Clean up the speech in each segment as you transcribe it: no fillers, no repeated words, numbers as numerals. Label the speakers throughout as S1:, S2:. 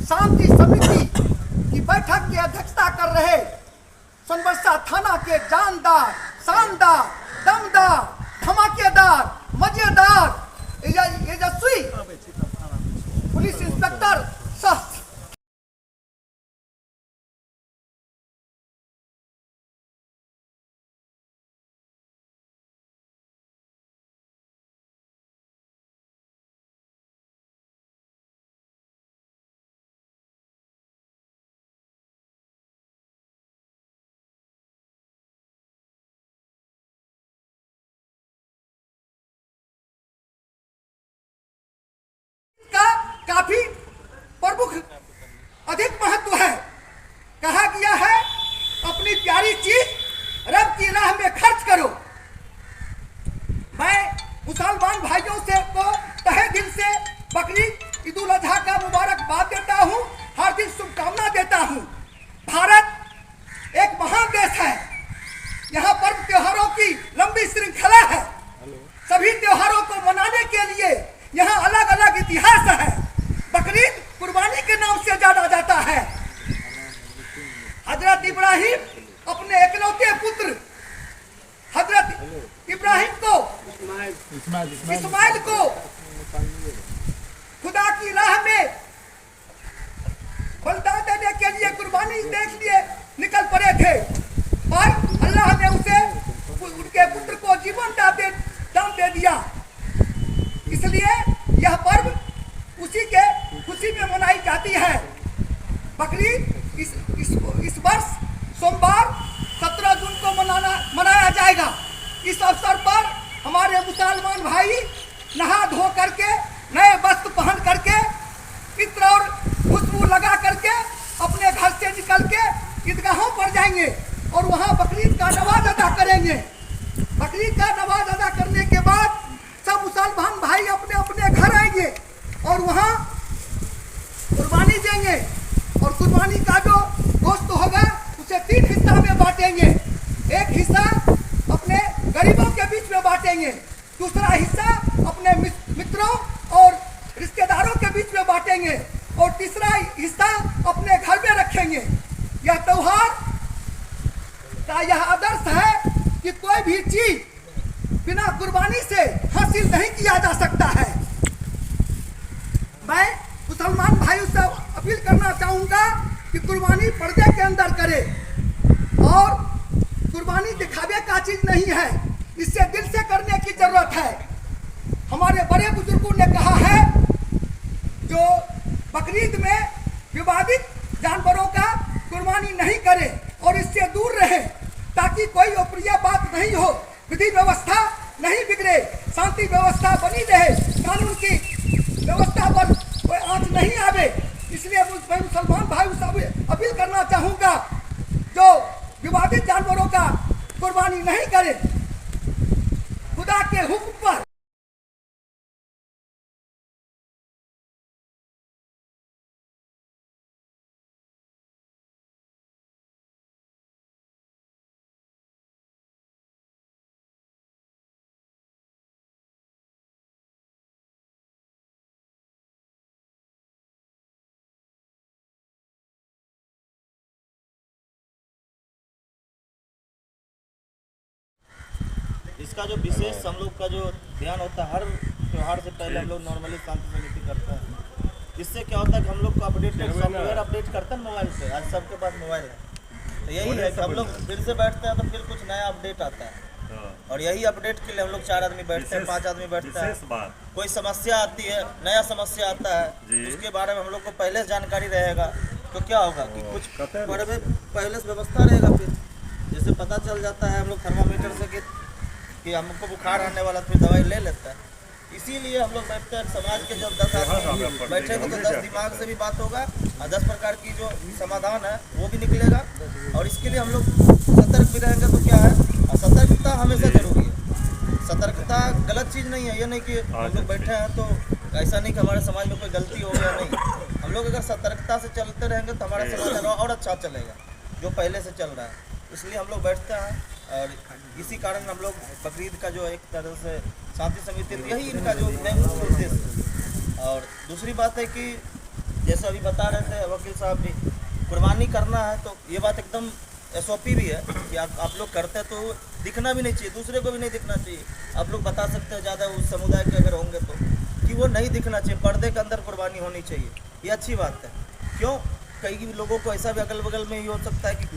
S1: शांति समिति की बैठक की अध्यक्षता कर रहे सोनबरसा थाना के जानदार, शानदार, दमदार, धमाकेदार, मजेदार, यशस्वी पुलिस इंस्पेक्टर सह काफी प्रमुख अधिक महत्व है। कहा गया है अपनी प्यारी चीज रब की राह में खर्च करो। मैं मुसलमान भाइयों से को तहे दिल से बकरीद ईद उल अजहा का मुबारकबाद देता हूं, हार्दिक शुभकामना देता हूं। भारत एक महान देश है, यहाँ पर्व त्योहारों की लंबी श्रृंखला है। सभी त्योहारों को मनाने के लिए यहाँ अलग अलग इतिहास है। बकरीद कुर्बानी के नाम से जाना जाता है। हजरत इब्राहिम अपने इकलौते पुत्र हजरत इब्राहिम को इस्माइल को खुदा की राह में बलिदान देने के लिए कुर्बानी देख लिए निकल पड़े थे और अल्लाह ने उसे उनके पुत्र को जीवन दान दे दिया। इसलिए यह पर्व उसी के खुशी में मनाई जाती है। बकरीद इस वर्ष सोमवार 17 जून को मनाया जाएगा। इस अवसर पर हमारे मुसलमान भाई नहा धो करके नए वस्त्र पहन करके इत्र और खुशबू लगा करके अपने घर से निकल के ईदगाहों पर जाएंगे और वहां बकरीद का नमाज अदा करेंगे। बकरीद का नमाज अदा करने के बाद सब मुसलमान भाई अपने अपने घर आएंगे और वहां कुर्बानी देंगे और कुर्बानी का जो गोश्त होगा उसे 3 हिस्सा में बांटेंगे। एक हिस्सा अपने गरीबों के बीच में बांटेंगे, दूसरा हिस्सा अपने मित्रों और रिश्तेदारों के बीच में बांटेंगे और तीसरा हिस्सा अपने घर में रखेंगे। यह त्योहार का यह आदर्श है कि कोई भी चीज बिना कुर्बानी से हासिल नहीं किया जा सकता है। मैं मुसलमान भाइयों से अपील करना चाहूंगा कि कुर्बानी पर्दे के अंदर करे और कुर्बानी दिखावे का चीज नहीं है, इससे दिल से करने की जरूरत है। हमारे बड़े बुजुर्गों ने कहा है जो बकरीद में विवादित जानवरों का कुर्बानी नहीं करे और इससे दूर रहे ताकि कोई अप्रिय बात नहीं हो, विधि व्यवस्था नहीं बिगड़े, शांति व्यवस्था बनी रहे, कानून की व्यवस्था पर कोई आंच नहीं आवे। इसलिए मैं मुसलमान भाई से अपील करना चाहूंगा जो विवादित जानवरों का कुर्बानी नहीं करे, खुदा के हुक्म पर
S2: इसका जो विशेष हम लोग का जो ध्यान होता है, हर त्यौहार से पहले हम लोग नॉर्मली शांति समिति करते हैं। इससे क्या होता है कि हम लोग को अपडेटेड सॉफ्टवेयर अपडेट करते हैं मोबाइल पे। आज सबके पास मोबाइल है, तो यही है कि हम लोग फिर से बैठते हैं तो फिर कुछ नया अपडेट आता है और यही अपडेट के लिए हम लोग 4 आदमी बैठते हैं, 5 आदमी बैठते हैं। कोई समस्या आती है, नया समस्या आता है, उसके बारे में हम लोग को पहले जानकारी रहेगा तो क्या होगा कि कुछ पहले से व्यवस्था रहेगा। फिर जैसे पता चल जाता है हम लोग थर्मामीटर से कि हमको बुखार आने वाला, फिर दवाई ले लेता है। इसीलिए हम लोग बैठते हैं। समाज के जब 10 आदमी बैठेंगे तो 10 दिमाग से भी बात होगा और 10 प्रकार की जो समाधान है वो भी निकलेगा। और इसके लिए हम लोग सतर्क भी रहेंगे तो क्या है, सतर्कता हमेशा जरूरी है। सतर्कता गलत चीज़ नहीं है। ये नहीं कि हम लोग बैठे हैं तो ऐसा नहीं कि हमारे समाज में कोई गलती हो गया, नहीं। हम लोग अगर सतर्कता से चलते रहेंगे तो हमारा समाज और अच्छा चलेगा जो पहले से चल रहा है। इसलिए हम लोग बैठते हैं और इसी कारण हम लोग बकरीद का जो एक तरह से शांति समिति, यही इनका जो है मुख्य उद्देश्य। और दूसरी बात है कि जैसे अभी बता रहे थे वकील साहब भी, कुर्बानी करना है तो ये बात एकदम SOP भी है कि आप लोग करते हैं तो दिखना भी नहीं चाहिए, दूसरे को भी नहीं दिखना चाहिए। आप लोग बता सकते हैं ज़्यादा उस समुदाय के अगर होंगे तो, कि वो नहीं दिखना चाहिए, पर्दे के अंदर कुर्बानी होनी चाहिए, ये अच्छी बात है। क्यों? कई लोगों को ऐसा भी अगल बगल में ये हो सकता है कि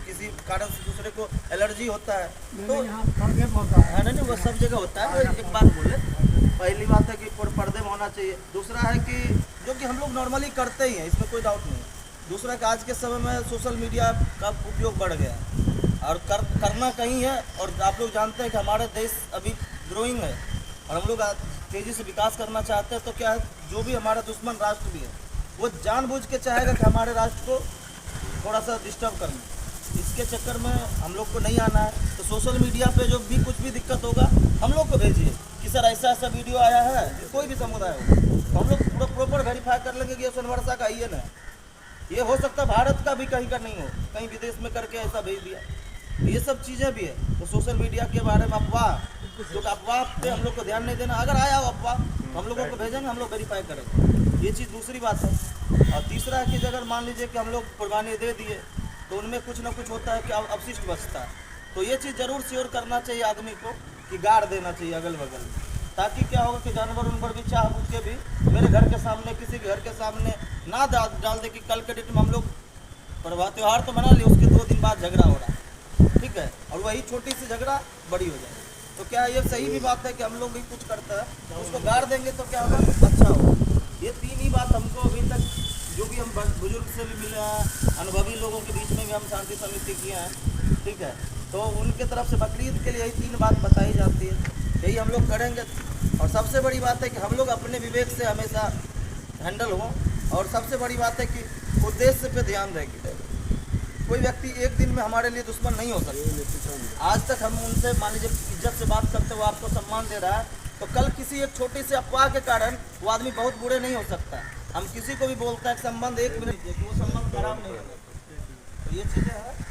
S2: किसी कारण से दूसरे को एलर्जी होता है, तो हाँ नहीं वो सब जगह होता है। एक बात बोले, पहली बात है कि पर्दे में होना चाहिए। दूसरा है कि जो कि हम लोग नॉर्मली करते ही हैं, इसमें कोई डाउट नहीं है। दूसरा कि आज के समय में सोशल मीडिया का उपयोग बढ़ गया है और करना कहीं है, और आप लोग जानते हैं कि हमारा देश अभी ग्रोइंग है और हम लोग तेज़ी से विकास करना चाहते हैं। तो क्या है, जो भी हमारा दुश्मन राष्ट्र भी है वो जानबूझ के चाहेगा कि हमारे राष्ट्र को थोड़ा सा डिस्टर्ब करना। इसके चक्कर में हम लोग को नहीं आना है। तो सोशल मीडिया पे जो भी कुछ भी दिक्कत होगा हम लोग को भेजिए कि सर ऐसा ऐसा वीडियो आया है, कोई भी समुदाय हो, तो हम लोग पूरा प्रॉपर वेरीफाई कर लेंगे कि ये सोनवर्षा का ही है ना। ये हो सकता है भारत का भी कहीं का नहीं हो, कहीं विदेश में करके ऐसा भेज दिया, ये सब चीज़ें भी है। तो सोशल मीडिया के बारे में अफवाह, जो अफवाह पे हम लोग को ध्यान नहीं देना। अगर आया हो अफवाह तो हम लोगों को भेजेंगे, हम लोग वेरीफाई करेंगे, ये चीज़ दूसरी बात है। और तीसरा है कि अगर मान लीजिए कि हम लोग कुर्बानी दे दिए तो उनमें कुछ ना कुछ होता है कि अवशिष्ट बचता है, तो ये चीज़ ज़रूर श्योर करना चाहिए आदमी को कि गाड़ देना चाहिए अगल बगल, ताकि क्या होगा कि जानवर उन पर भी चाह पूछ के भी मेरे घर के सामने, किसी के घर के सामने ना डाल दे कि कल के डेट में हम लोग त्यौहार तो मना लिए, उसके 2 दिन बाद झगड़ा हो रहा है, ठीक है, और वही छोटी सी झगड़ा बड़ी हो जाए। तो क्या ये सही भी बात है कि हम लोग भी कुछ करता है तो उसको गाड़ देंगे तो क्या होगा, अच्छा होगा। ये 3 ही बात हमको अभी तक जो भी हम बुजुर्ग से भी मिले हैं, अनुभवी लोगों के बीच में भी हम शांति समिति किए हैं, ठीक है, तो उनके तरफ से बकरीद के लिए यही 3 बात बताई जाती है, यही हम लोग करेंगे। और सबसे बड़ी बात है कि हम लोग अपने विवेक से हमेशा हैंडल हों, और सबसे बड़ी बात है कि उद्देश्य पे ध्यान देंगे। कोई व्यक्ति एक दिन में हमारे लिए दुश्मन नहीं हो सकता। आज तक हम उनसे मान लीजिए इज्जत से बात करते हुए आपको सम्मान दे रहा है, तो कल किसी एक छोटी सी अफवाह के कारण वो आदमी बहुत बुरे नहीं हो सकता। हम किसी को भी बोलते हैं संबंध 1 मिनट वो संबंध खराब नहीं होगा, तो ये चीज़ें हैं।